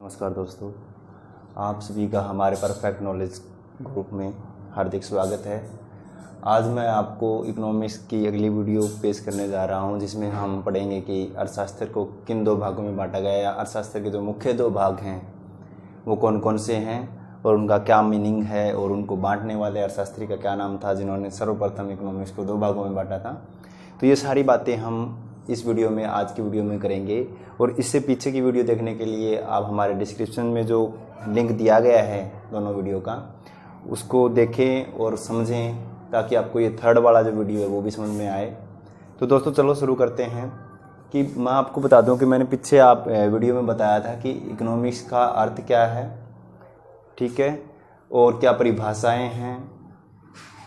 नमस्कार दोस्तों, आप सभी का हमारे परफेक्ट नॉलेज ग्रुप में हार्दिक स्वागत है। आज मैं आपको इकोनॉमिक्स की अगली वीडियो पेश करने जा रहा हूं, जिसमें हम पढ़ेंगे कि अर्थशास्त्र को किन दो भागों में बांटा गया है। अर्थशास्त्र के जो मुख्य दो भाग हैं वो कौन कौन से हैं और उनका क्या मीनिंग है, और उनको बांटने वाले अर्थशास्त्री का क्या नाम था जिन्होंने सर्वप्रथम इकोनॉमिक्स को दो भागों में बांटा था। तो ये सारी बातें हम इस वीडियो में, आज की वीडियो में करेंगे। और इससे पीछे की वीडियो देखने के लिए आप हमारे डिस्क्रिप्शन में जो लिंक दिया गया है दोनों वीडियो का, उसको देखें और समझें, ताकि आपको ये थर्ड वाला जो वीडियो है वो भी समझ में आए। तो दोस्तों चलो शुरू करते हैं। कि मैं आपको बता दूं कि मैंने पीछे आप वीडियो में बताया था कि इकोनॉमिक्स का अर्थ क्या है, ठीक है, और क्या परिभाषाएं हैं,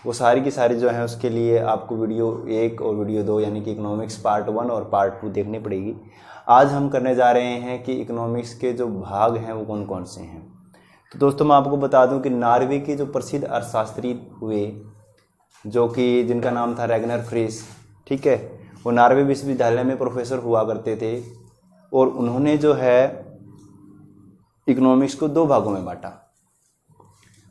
वो सारी की सारी जो है उसके लिए आपको वीडियो 1 और वीडियो 2 यानी कि इकोनॉमिक्स पार्ट 1 और पार्ट 2 देखनी पड़ेगी। आज हम करने जा रहे हैं कि इकोनॉमिक्स के जो भाग हैं वो कौन कौन से हैं। तो दोस्तों मैं आपको बता दूं कि नॉर्वे के जो प्रसिद्ध अर्थशास्त्री हुए, जो कि जिनका नाम था रैगनर फ्रिश, ठीक है, वो नॉर्वे विश्वविद्यालय में प्रोफेसर हुआ करते थे। और उन्होंने जो है इकोनॉमिक्स को दो भागों में बांटा।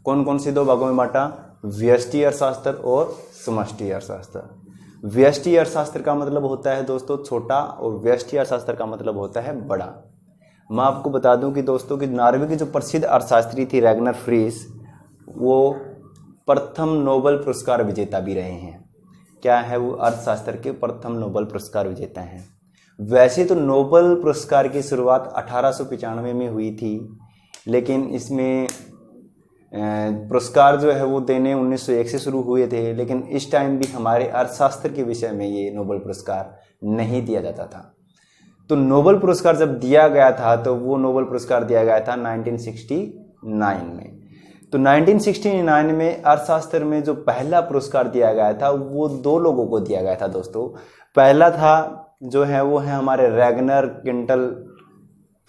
कौन कौन से दो भागों में बांटा? व्यष्टि अर्थशास्त्र और समष्टि अर्थशास्त्र। व्यष्टि अर्थशास्त्र का मतलब होता है दोस्तों छोटा, और व्यष्टि अर्थशास्त्र का मतलब होता है बड़ा। मैं आपको बता दूं कि दोस्तों कि नॉर्वे की जो प्रसिद्ध अर्थशास्त्री थी रैगनर फ्रिश, वो प्रथम नोबेल पुरस्कार विजेता भी रहे हैं। क्या है वो? अर्थशास्त्र के प्रथम नोबेल पुरस्कार विजेता हैं। वैसे तो नोबेल पुरस्कार की शुरुआत 1895 में हुई थी, लेकिन इसमें पुरस्कार जो है वो देने 1901 से शुरू हुए थे। लेकिन इस टाइम भी हमारे अर्थशास्त्र के विषय में ये नोबेल पुरस्कार नहीं दिया जाता था। तो नोबेल पुरस्कार जब दिया गया था तो वो नोबेल पुरस्कार दिया गया था 1969 में। तो 1969 में अर्थशास्त्र में जो पहला पुरस्कार दिया गया था वो दो लोगों को दिया गया था दोस्तों। पहला था जो है वो है हमारे रैगनर क्विंटल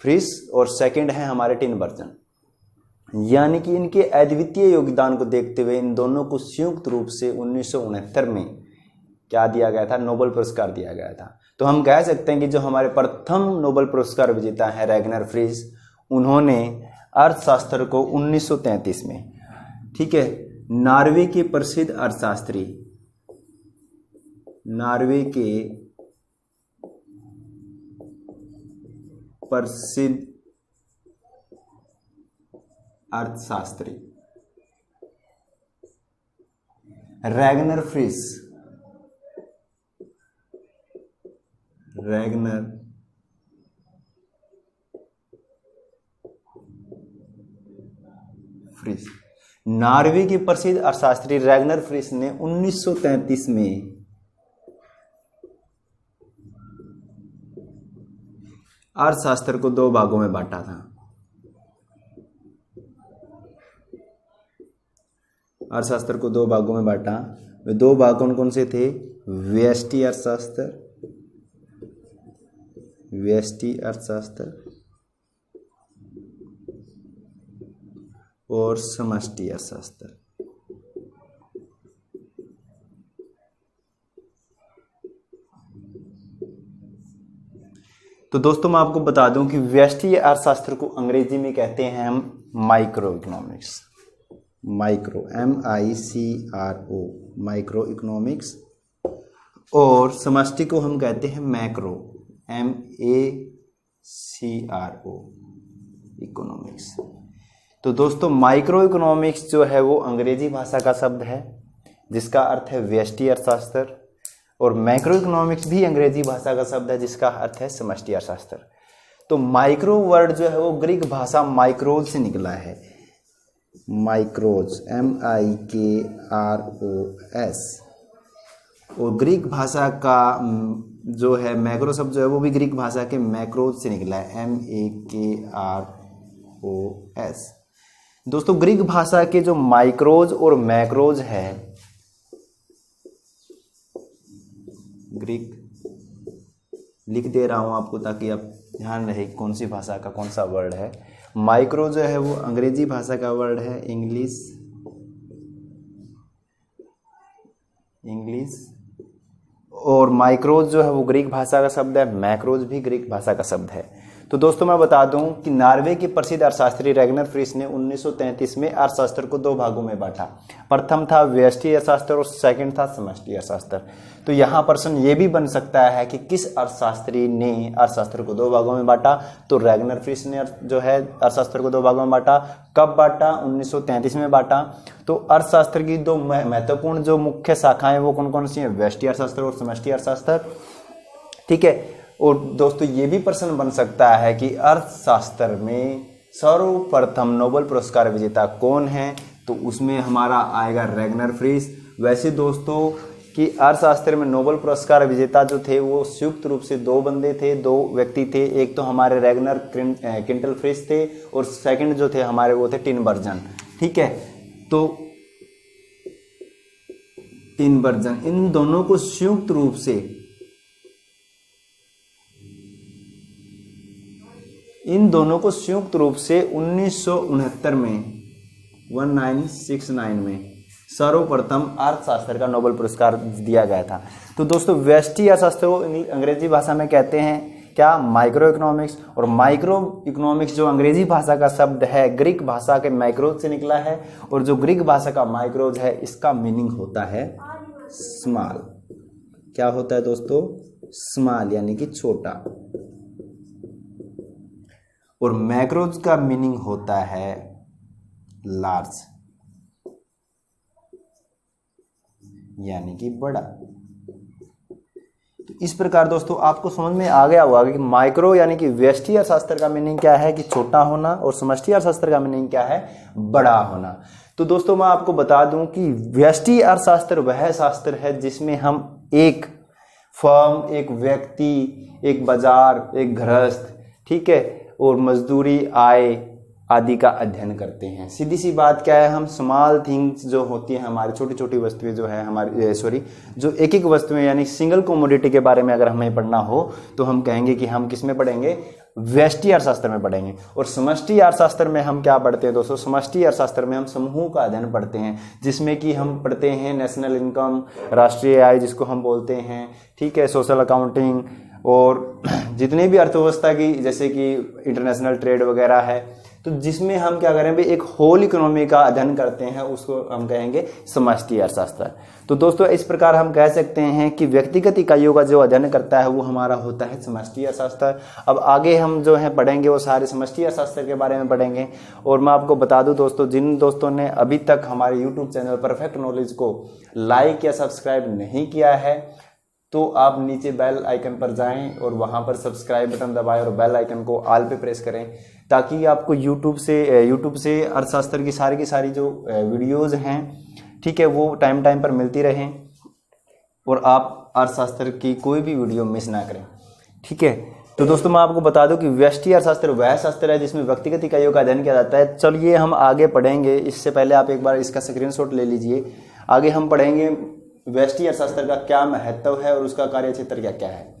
फ्रिश, और सेकंड है हमारे टिनबर्जन। यानी कि इनके अद्वितीय योगदान को देखते हुए इन दोनों को संयुक्त रूप से 1969 में क्या दिया गया था? नोबेल पुरस्कार दिया गया था। तो हम कह सकते हैं कि जो हमारे प्रथम नोबेल पुरस्कार विजेता है रैगनर फ्रिश, उन्होंने अर्थशास्त्र को 1933 में, ठीक है, नॉर्वे के प्रसिद्ध अर्थशास्त्री, नॉर्वे के प्रसिद्ध अर्थशास्त्री रैगनर फ्रिश, नॉर्वे के प्रसिद्ध अर्थशास्त्री रैगनर फ्रिश ने 1933 में अर्थशास्त्र को दो भागों में बांटा था। अर्थशास्त्र को दो भागों में बांटा। वे दो भाग कौन कौन से थे? व्यष्टि अर्थशास्त्र, और समष्टि अर्थशास्त्र। तो दोस्तों मैं आपको बता दूं कि व्यष्टि अर्थशास्त्र को अंग्रेजी में कहते हैं हम micro economics, micro MICRO, micro economics. और समष्टि को हम कहते हैं मैक्रो, MACRO इकोनॉमिक्स। तो दोस्तों माइक्रो इकोनॉमिक्स जो है वो अंग्रेजी भाषा का शब्द है जिसका अर्थ है व्यष्टि अर्थशास्त्र, और मैक्रो इकोनॉमिक्स भी अंग्रेजी भाषा का शब्द है जिसका अर्थ है समष्टि अर्थशास्त्र। तो माइक्रो वर्ड जो है वो ग्रीक भाषा माइक्रोज से निकला है। माइक्रोज MIKROS, और ग्रीक भाषा का जो है मैक्रो शब्द जो है वो भी ग्रीक भाषा के मैक्रोज से निकला है, MAKROS। दोस्तों ग्रीक भाषा के जो माइक्रोज और मैक्रोज है, ग्रीक लिख दे रहा हूं आपको ताकि आप ध्यान रहे कौन सी भाषा का कौन सा वर्ड है। माइक्रो जो है वो अंग्रेजी भाषा का वर्ड है, इंग्लिश, और माइक्रोज जो है वो ग्रीक भाषा का शब्द है, मैक्रोज भी ग्रीक भाषा का शब्द है। तो दोस्तों मैं बता दूं कि नॉर्वे के प्रसिद्ध अर्थशास्त्री रैगनर फ्रिस ने 1933 में अर्थशास्त्र को 2 भागों में बांटा। प्रथम था व्यष्टि अर्थशास्त्र और सेकंड था समष्टि अर्थशास्त्र। तो यहाँ प्रश्न ये भी बन सकता है कि किस अर्थशास्त्री ने अर्थशास्त्र को 2 भागों में बांटा। तो रैगनर फ्रिस ने जो है अर्थशास्त्र को 2 भागों में बांटा। कब बांटा? 1933 में बांटा। तो अर्थशास्त्र की 2 महत्वपूर्ण जो मुख्य शाखाएं वो कौन कौन सी हैं? व्यष्टि अर्थशास्त्र और समष्टि अर्थशास्त्र। ठीक है। और दोस्तों ये भी प्रश्न बन सकता है कि अर्थशास्त्र में सर्वप्रथम नोबेल पुरस्कार विजेता कौन है? तो उसमें हमारा आएगा रैगनर फ्रिस। वैसे दोस्तों कि अर्थशास्त्र में नोबेल पुरस्कार विजेता जो थे वो संयुक्त रूप से 2 बंदे थे, 2 व्यक्ति थे। एक तो हमारे रैगनर क्विंटल फ्रिस थे और सेकंड जो थे हमारे वो थे टिनबर्जन। ठीक है। तो टिनबर्जन इन दोनों को संयुक्त रूप से 1969 में 1969 में सर्वप्रथम अर्थशास्त्र का नोबेल पुरस्कार दिया गया था। तो दोस्तों व्यष्टि अर्थशास्त्र को अंग्रेजी भाषा में कहते हैं क्या? Micro economics. और माइक्रो इकोनॉमिक्स जो अंग्रेजी भाषा का शब्द है ग्रीक भाषा के माइक्रोज से निकला है। और जो ग्रीक भाषा का माइक्रोज है इसका मीनिंग होता है स्मॉल। क्या होता है दोस्तों? स्मॉल यानी कि छोटा। और मैक्रोज का मीनिंग होता है लार्ज यानी कि बड़ा। तो इस प्रकार दोस्तों आपको समझ में आ गया होगा कि माइक्रो यानी कि व्यष्टि अर्थशास्त्र का मीनिंग क्या है कि छोटा होना, और समष्टि अर्थशास्त्र का मीनिंग क्या है? बड़ा होना। तो दोस्तों मैं आपको बता दूं कि व्यष्टि अर्थशास्त्र वह शास्त्र है जिसमें हम एक फर्म, एक व्यक्ति, एक बाजार, एक गृहस्थ, ठीक है, और मजदूरी, आय आदि का अध्ययन करते हैं। सीधी सी बात क्या है? हम स्मॉल थिंग्स जो होती हैं हमारी छोटी छोटी वस्तुएं जो है हमारी जो एक एक वस्तुएं यानी सिंगल कमोडिटी के बारे में अगर हमें पढ़ना हो तो हम कहेंगे कि हम किस में पढ़ेंगे? व्यष्टि अर्थशास्त्र में पढ़ेंगे। और समष्टि अर्थशास्त्र में हम क्या पढ़ते हैं दोस्तों? समष्टि अर्थशास्त्र में हम समूह का अध्ययन पढ़ते हैं, जिसमें कि हम पढ़ते हैं नेशनल इनकम, राष्ट्रीय आय जिसको हम बोलते हैं, ठीक है, सोशल अकाउंटिंग, और जितनी भी अर्थव्यवस्था की जैसे कि इंटरनेशनल ट्रेड वगैरह है। तो जिसमें हम क्या करें भाई? एक होल इकोनॉमी का अध्ययन करते हैं, उसको हम कहेंगे समष्टि अर्थशास्त्र। तो दोस्तों इस प्रकार हम कह सकते हैं कि व्यक्तिगत इकाइयों का जो अध्ययन करता है वो हमारा होता है समष्टि अर्थशास्त्र। अब आगे हम जो है पढ़ेंगे वो सारे समष्टि अर्थशास्त्र के बारे में पढ़ेंगे। और मैं आपको बता दूं दोस्तों, जिन दोस्तों ने अभी तक हमारे यूट्यूब चैनल परफेक्ट नॉलेज को लाइक या सब्सक्राइब नहीं किया है तो आप नीचे बेल आइकन पर जाएं और वहां पर सब्सक्राइब बटन दबाएं और बेल आइकन को ऑल पे प्रेस करें, ताकि आपको यूट्यूब से अर्थशास्त्र की सारी जो वीडियोस हैं, ठीक है, वो टाइम पर मिलती रहें और आप अर्थशास्त्र की कोई भी वीडियो मिस ना करें। ठीक है। तो दोस्तों मैं आपको बता दूं कि व्यष्टि अर्थशास्त्र वह शास्त्र है जिसमें व्यक्तिगत इकाइयों का अध्ययन किया जाता है। चलिए हम आगे पढ़ेंगे। इससे पहले आप एक बार इसका स्क्रीनशॉट ले लीजिए। आगे हम पढ़ेंगे व्यष्टि अर्थशास्त्र का क्या महत्व है और उसका कार्यक्षेत्र क्या क्या है।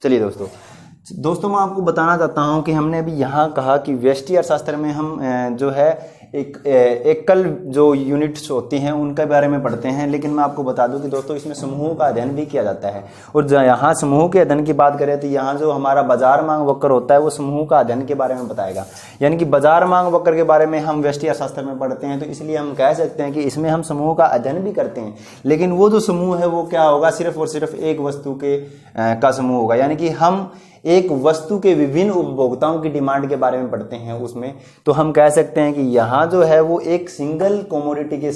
चलिए दोस्तों मैं आपको बताना चाहता हूं कि हमने अभी यहाँ कहा कि व्यष्टि अर्थशास्त्र में हम जो है एकल जो यूनिट्स होती हैं उनके बारे में पढ़ते हैं, लेकिन मैं आपको बता दूं कि दोस्तों इसमें समूह का अध्ययन भी किया जाता है। और यहाँ समूह के अध्ययन की बात करें तो यहाँ जो हमारा बाजार मांग वक्र होता है वो समूह का अध्ययन के बारे में बताएगा। यानी कि बाजार मांग वक्र के बारे में हम व्यष्टि अर्थशास्त्र में पढ़ते हैं, तो इसलिए हम कह सकते हैं कि इसमें हम समूह का अध्ययन भी करते हैं, लेकिन वो जो समूह है वो क्या होगा? सिर्फ और सिर्फ एक वस्तु का समूह होगा। यानी कि हम एक वस्तु के विभिन्न उपभोक्ताओं की डिमांड के बारे में पढ़ते हैं उसमें। तो हम कह सकते हैं कि यहाँ जो है वो एक सिंगल कमोडिटी के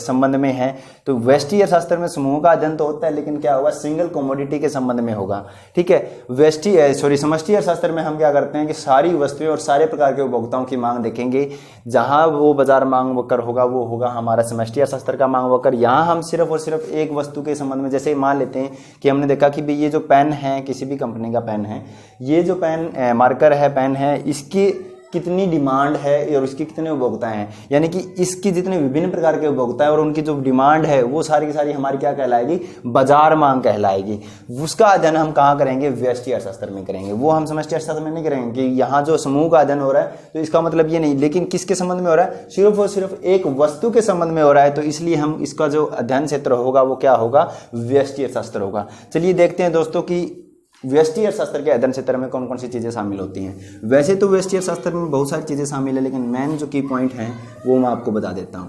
संबंध में है। तो व्यष्टि अर्थशास्त्र में समूह का अध्ययन तो होता है, लेकिन क्या होगा? सिंगल कमोडिटी के संबंध में होगा। ठीक है। समष्टि अर्थशास्त्र में हम क्या करते हैं कि सारी वस्तुएं और सारे प्रकार के उपभोक्ताओं की मांग देखेंगे। जहां वो बाजार मांग वक्र होगा वो होगा हमारा समष्टि अर्थशास्त्र का मांग वक्र। यहाँ हम सिर्फ और सिर्फ एक वस्तु के संबंध में, जैसे मान लेते हैं कि हमने देखा कि भाई ये जो पेन है, किसी भी कंपनी का पेन है, ये जो पेन मार्कर है, पेन है, इसके कितनी डिमांड है और उसके कितने उपभोक्ता हैं, यानी कि इसकी जितने विभिन्न प्रकार के उपभोक्ता है और उनकी जो डिमांड है वो सारी की सारी हमारी क्या कहलाएगी, बाजार मांग कहलाएगी। उसका अध्ययन हम कहाँ करेंगे, व्यष्टि अर्थशास्त्र में करेंगे। वो हम समष्टि अर्थशास्त्र में नहीं करेंगे कि यहाँ जो समूह का अध्ययन हो रहा है तो इसका मतलब ये नहीं, लेकिन किसके संबंध में हो रहा है, सिर्फ और सिर्फ एक वस्तु के संबंध में हो रहा है, तो इसलिए हम इसका जो अध्ययन क्षेत्र होगा वो क्या होगा, व्यष्टि अर्थशास्त्र होगा। चलिए देखते हैं दोस्तों कि व्यष्टि अर्थशास्त्र के अध्ययन क्षेत्र में कौन कौन सी चीजें शामिल होती हैं। वैसे तो व्यष्टि अर्थशास्त्र में बहुत सारी चीजें शामिल है, लेकिन मेन जो की पॉइंट है वो मैं आपको बता देता हूं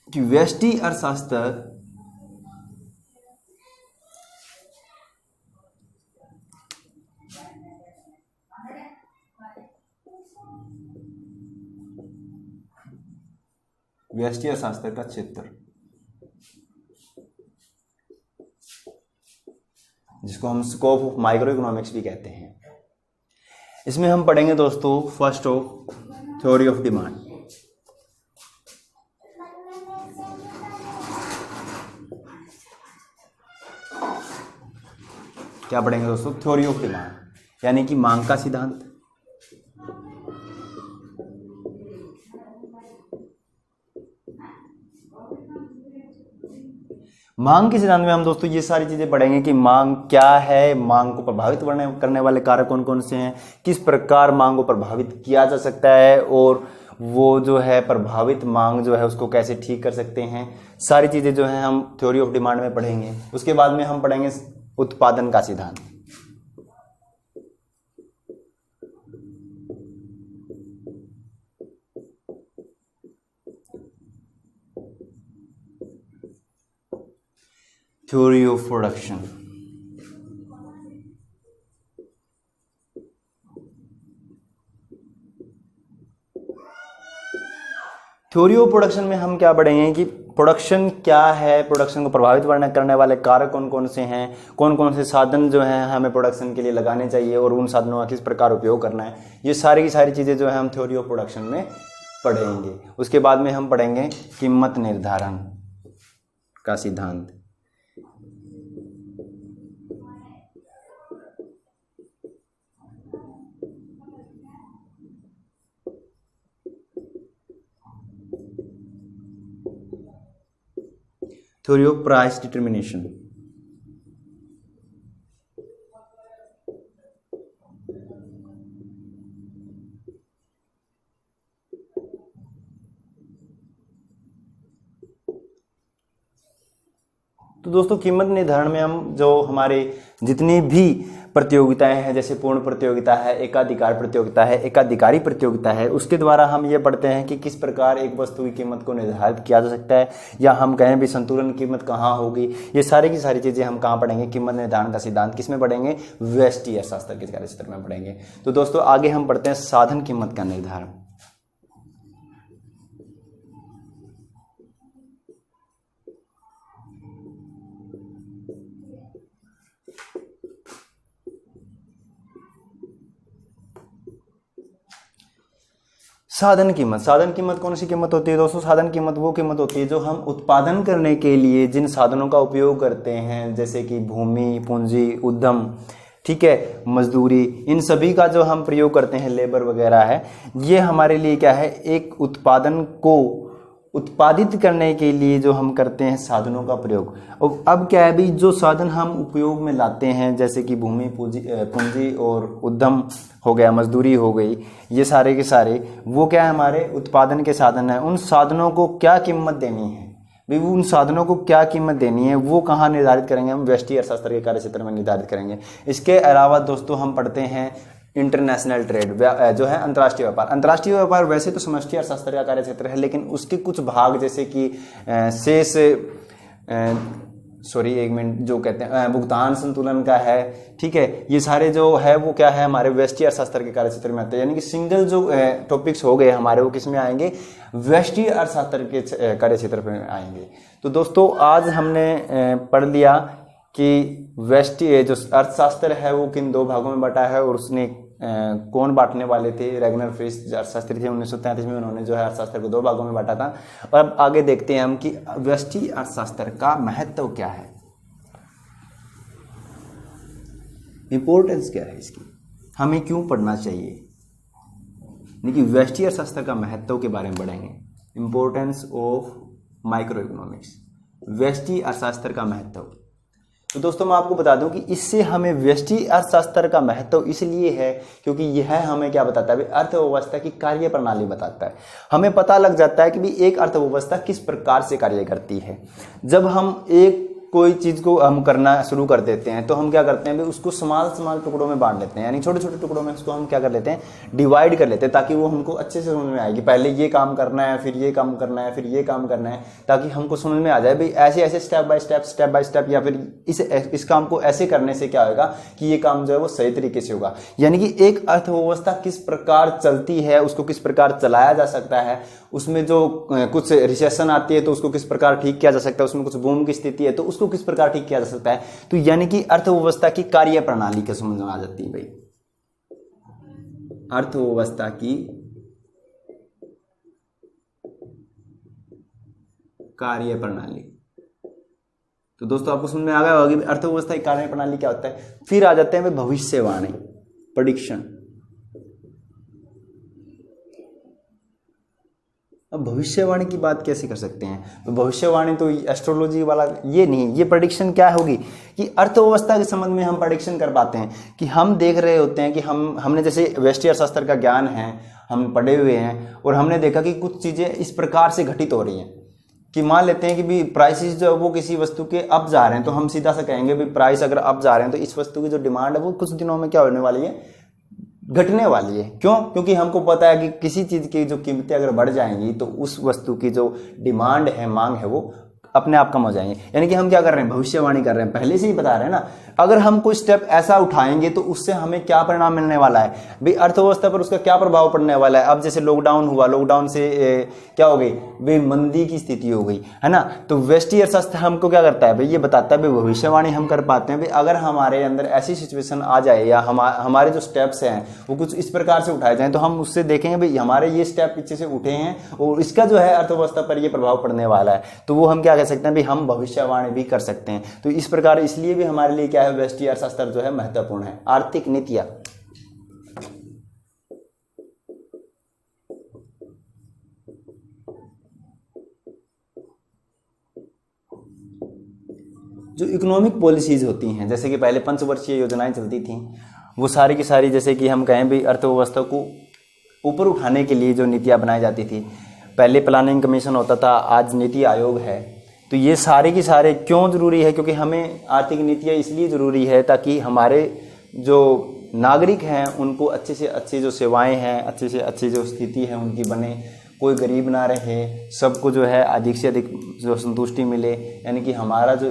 कि व्यष्टि अर्थशास्त्र व्यष्टि अर्थशास्त्र का क्षेत्र, जिसको हम स्कोप ऑफ माइक्रो इकोनॉमिक्स भी कहते हैं, इसमें हम पढ़ेंगे दोस्तों first of theory of demand. क्या पढ़ेंगे दोस्तों, थ्योरी ऑफ डिमांड, यानी कि मांग का सिद्धांत। मांग के सिद्धांत में हम दोस्तों ये सारी चीजें पढ़ेंगे कि मांग क्या है, मांग को प्रभावित करने वाले कारक कौन कौन से हैं, किस प्रकार मांग को प्रभावित किया जा सकता है, और वो जो है प्रभावित मांग जो है उसको कैसे ठीक कर सकते हैं। सारी चीजें जो है हम थ्योरी ऑफ डिमांड में पढ़ेंगे। उसके बाद में हम पढ़ेंगे उत्पादन का सिद्धांत। Theory of production. Theory of production में हम क्या पढ़ेंगे कि प्रोडक्शन क्या है, प्रोडक्शन को प्रभावित करने वाले कारक कौन कौन से हैं, कौन कौन से साधन जो हैं हमें प्रोडक्शन के लिए लगाने चाहिए और उन साधनों का किस प्रकार उपयोग करना है। ये सारी की सारी चीज़ें जो है हम थ्योरी ऑफ प्रोडक्शन में पढ़ेंगे। उसके बाद में हम पढ़ेंगे कीमत निर्धारण का सिद्धांत। Theory of price determination. तो दोस्तों कीमत निर्धारण में हम जो हमारे जितनी भी प्रतियोगिताएं हैं, जैसे पूर्ण प्रतियोगिता है, एकाधिकार प्रतियोगिता है, एकाधिकारी प्रतियोगिता है, उसके द्वारा हम ये पढ़ते हैं कि किस प्रकार एक वस्तु की कीमत को निर्धारित किया जा सकता है, या हम कहें भी संतुलन कीमत कहाँ होगी। ये सारी की सारी चीज़ें हम कहाँ पढ़ेंगे, कीमत निर्धारण का सिद्धांत किस में पढ़ेंगे, व्यष्टि अर्थशास्त्र के कार्यक्षेत्र में पढ़ेंगे। तो दोस्तों आगे हम पढ़ते हैं साधन कीमत का निर्धारण। साधन कीमत। साधन कीमत कौन सी कीमत होती है दोस्तों, साधन कीमत वो कीमत होती है जो हम उत्पादन करने के लिए जिन साधनों का उपयोग करते हैं, जैसे कि भूमि, पूंजी, उद्यम, ठीक है, मजदूरी, इन सभी का जो हम प्रयोग करते हैं, लेबर वगैरह है, ये हमारे लिए क्या है, एक उत्पादन को उत्पादित करने के लिए जो हम करते हैं साधनों का प्रयोग। और अब क्या है भी, जो साधन हम उपयोग में लाते हैं, जैसे कि भूमि, पूंजी और उद्यम हो गया, मजदूरी हो गई, ये सारे के सारे वो क्या है, हमारे उत्पादन के साधन है। उन साधनों को क्या कीमत देनी है भाई, उन साधनों को क्या कीमत देनी है वो कहाँ निर्धारित करेंगे, हम व्यष्टि अर्थशास्त्र के कार्यक्षेत्र में निर्धारित करेंगे। इसके अलावा दोस्तों हम पढ़ते हैं इंटरनेशनल ट्रेड, जो है अंतर्राष्ट्रीय व्यापार। अंतर्राष्ट्रीय व्यापार वैसे तो समष्टि अर्थशास्त्र का कार्यक्षेत्र है, लेकिन उसके कुछ भाग जैसे कि शेष जो कहते हैं भुगतान संतुलन का है, ठीक है, ये सारे जो है वो क्या है, हमारे व्यष्टि अर्थशास्त्र के कार्यक्षेत्र में आते हैं। यानी कि सिंगल जो टॉपिक्स हो गए हमारे, वो किस में आएंगे, व्यष्टि अर्थशास्त्र के कार्यक्षेत्र में आएंगे। तो दोस्तों आज हमने पढ़ लिया कि व्यष्टि जो अर्थशास्त्र है वो किन दो भागों में बटा है, और उसने कौन बांटने वाले थे, रैगनर फ्रिश अर्थशास्त्री थे 1933 में, उन्होंने जो है अर्थशास्त्र को दो भागों में बांटा था। और अब आगे देखते हैं हम कि व्यष्टि अर्थशास्त्र का महत्व क्या है, इंपॉर्टेंस क्या है इसकी। हमें क्यों पढ़ना चाहिए, यानी कि व्यष्टि अर्थशास्त्र का महत्व के बारे में पढ़ेंगे। इंपॉर्टेंस ऑफ माइक्रो इकोनॉमिक्स, व्यष्टि अर्थशास्त्र का महत्व। तो दोस्तों मैं आपको बता दूं कि इससे हमें व्यष्टि अर्थशास्त्र का महत्व इसलिए है क्योंकि यह हमें क्या बताता है, अर्थव्यवस्था की कार्य प्रणाली बताता है। हमें पता लग जाता है कि भी एक अर्थव्यवस्था किस प्रकार से कार्य करती है। जब हम एक कोई चीज़ को हम करना शुरू कर देते हैं तो हम क्या करते हैं, उसको स्मॉल टुकड़ों में बांट लेते हैं, यानी छोटे छोटे टुकड़ों में उसको हम क्या कर लेते हैं, डिवाइड कर लेते हैं, ताकि वो हमको अच्छे से समझ में आए कि पहले ये काम करना है, फिर ये काम करना है, फिर ये काम करना है, ताकि हमको समझ में आ जाए भाई ऐसे ऐसे स्टेप बाय स्टेप या फिर इस काम को ऐसे करने से क्या होगा कि ये काम जो है वो सही तरीके से होगा। यानी कि एक अर्थव्यवस्था किस प्रकार चलती है, उसको किस प्रकार चलाया जा सकता है, उसमें जो कुछ रिसेशन आती है तो उसको किस प्रकार ठीक किया जा सकता है, उसमें कुछ बूम की स्थिति है तो उसको किस प्रकार ठीक किया जा सकता है। तो यानी कि अर्थव्यवस्था की कार्य प्रणाली का समझ में आ जाती है भाई, अर्थव्यवस्था की कार्य प्रणाली। तो दोस्तों आपको समझ में आ गया होगा कि अर्थव्यवस्था की कार्य प्रणाली क्या होता है। फिर आ जाते हैं भविष्यवाणी, प्रेडिक्शन। अब भविष्यवाणी की बात कैसे कर सकते हैं, तो भविष्यवाणी तो एस्ट्रोलॉजी वाला ये नहीं, ये प्रेडिक्शन क्या होगी कि अर्थव्यवस्था के संबंध में हम प्रेडिक्शन कर पाते हैं कि हम देख रहे होते हैं कि हमने जैसे व्यष्टि अर्थशास्त्र का ज्ञान है, हम पढ़े हुए हैं और हमने देखा कि कुछ चीज़ें इस प्रकार से घटित हो रही हैं कि मान लेते हैं कि भी प्राइसेस जो है वो किसी वस्तु के अप जा रहे हैं, तो हम सीधा सा कहेंगे भी प्राइस अगर अप जा रहे हैं तो इस वस्तु की जो डिमांड है वो कुछ दिनों में क्या होने वाली है, घटने वाली है। क्यों? क्योंकि हमको पता है कि किसी चीज़ की जो कीमतें अगर बढ़ जाएंगी तो उस वस्तु की जो डिमांड है, मांग है, वो अपने आप कम हो जाएंगे। यानी कि हम क्या कर रहे हैं, भविष्यवाणी कर रहे हैं, पहले से ही बता रहे हैं ना। अगर हम कोई स्टेप ऐसा उठाएंगे तो उससे हमें क्या परिणाम मिलने वाला है भाई, अर्थव्यवस्था पर उसका क्या प्रभाव पड़ने वाला है। अब जैसे लॉकडाउन हुआ, लॉकडाउन से क्या हो गई भाई, मंदी की स्थिति हो गई है ना। तो व्यष्टि अर्थशास्त्र हमको क्या करता है भाई, ये बताता है भाई, भविष्यवाणी हम कर पाते हैं भाई, अगर हमारे अंदर ऐसी सिचुएशन आ जाए या हमारे जो स्टेप्स हैं वो कुछ इस प्रकार से उठाए जाएं तो हम उससे देखेंगे भाई हमारे ये स्टेप पीछे से उठे हैं और इसका जो है अर्थव्यवस्था पर ये प्रभाव पड़ने वाला है। तो वो हम क्या कह सकते हैं भाई, हम भविष्यवाणी भी कर सकते हैं। तो इस प्रकार इसलिए भी हमारे लिए क्या है, व्यष्टि अर्थशास्त्र जो है महत्वपूर्ण है। आर्थिक नीतियां, जो इकोनॉमिक पॉलिसीज होती हैं, जैसे कि पहले पंचवर्षीय योजनाएं चलती थीं, वो सारी की सारी जैसे कि हम कहें भी अर्थव्यवस्था को ऊपर उठाने के लिए जो नीतियां बनाई जाती थी। पहले प्लानिंग कमीशन होता था, आज नीति आयोग है। तो ये सारे की सारे क्यों ज़रूरी है, क्योंकि हमें आर्थिक नीतियाँ इसलिए ज़रूरी है ताकि हमारे जो नागरिक हैं उनको अच्छे से अच्छी जो सेवाएं हैं, अच्छे से अच्छी जो स्थिति है उनकी बने, कोई गरीब ना रहे, सबको जो है अधिक से अधिक जो संतुष्टि मिले, यानी कि हमारा जो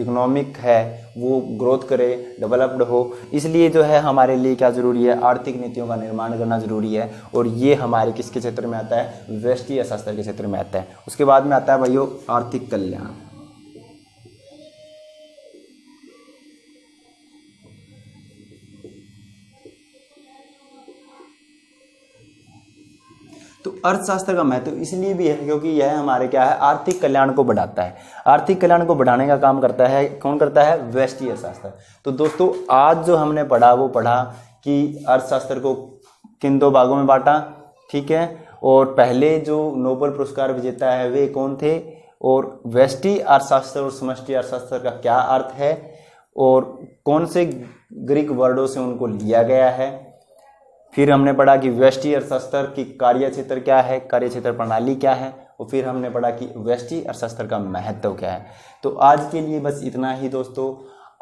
इकोनॉमिक है वो ग्रोथ करे, डेवलप्ड हो। इसलिए जो है हमारे लिए क्या ज़रूरी है, आर्थिक नीतियों का निर्माण करना ज़रूरी है। और ये हमारे किसके क्षेत्र में आता है, व्यष्टि अर्थशास्त्र के क्षेत्र में आता है। उसके बाद में आता है भाइयों आर्थिक कल्याण। तो अर्थशास्त्र का महत्व इसलिए भी है क्योंकि यह हमारे क्या है, आर्थिक कल्याण को बढ़ाता है। आर्थिक कल्याण को बढ़ाने का काम करता है, कौन करता है, व्यष्टि अर्थशास्त्र। तो दोस्तों आज जो हमने पढ़ा वो पढ़ा कि अर्थशास्त्र को किन दो भागों में बांटा, ठीक है। और पहले जो नोबेल पुरस्कार विजेता है वे कौन थे, और व्यष्टि अर्थशास्त्र और समष्टि अर्थशास्त्र का क्या अर्थ है, और कौन से ग्रीक वर्डों से उनको लिया गया है। फिर हमने पढ़ा कि व्यष्टि अर्थशास्त्र की कार्य क्षेत्र क्या है, कार्य क्षेत्र प्रणाली क्या है, और फिर हमने पढ़ा कि व्यष्टि अर्थशास्त्र का महत्व क्या है। तो आज के लिए बस इतना ही दोस्तों।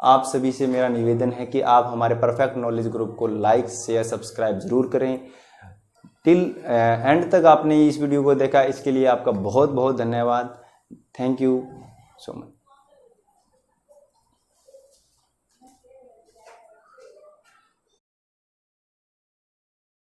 आप सभी से मेरा निवेदन है कि आप हमारे परफेक्ट नॉलेज ग्रुप को लाइक, शेयर, सब्सक्राइब जरूर करें। टिल एंड तक आपने इस वीडियो को देखा, इसके लिए आपका बहुत बहुत धन्यवाद। Thank you so much.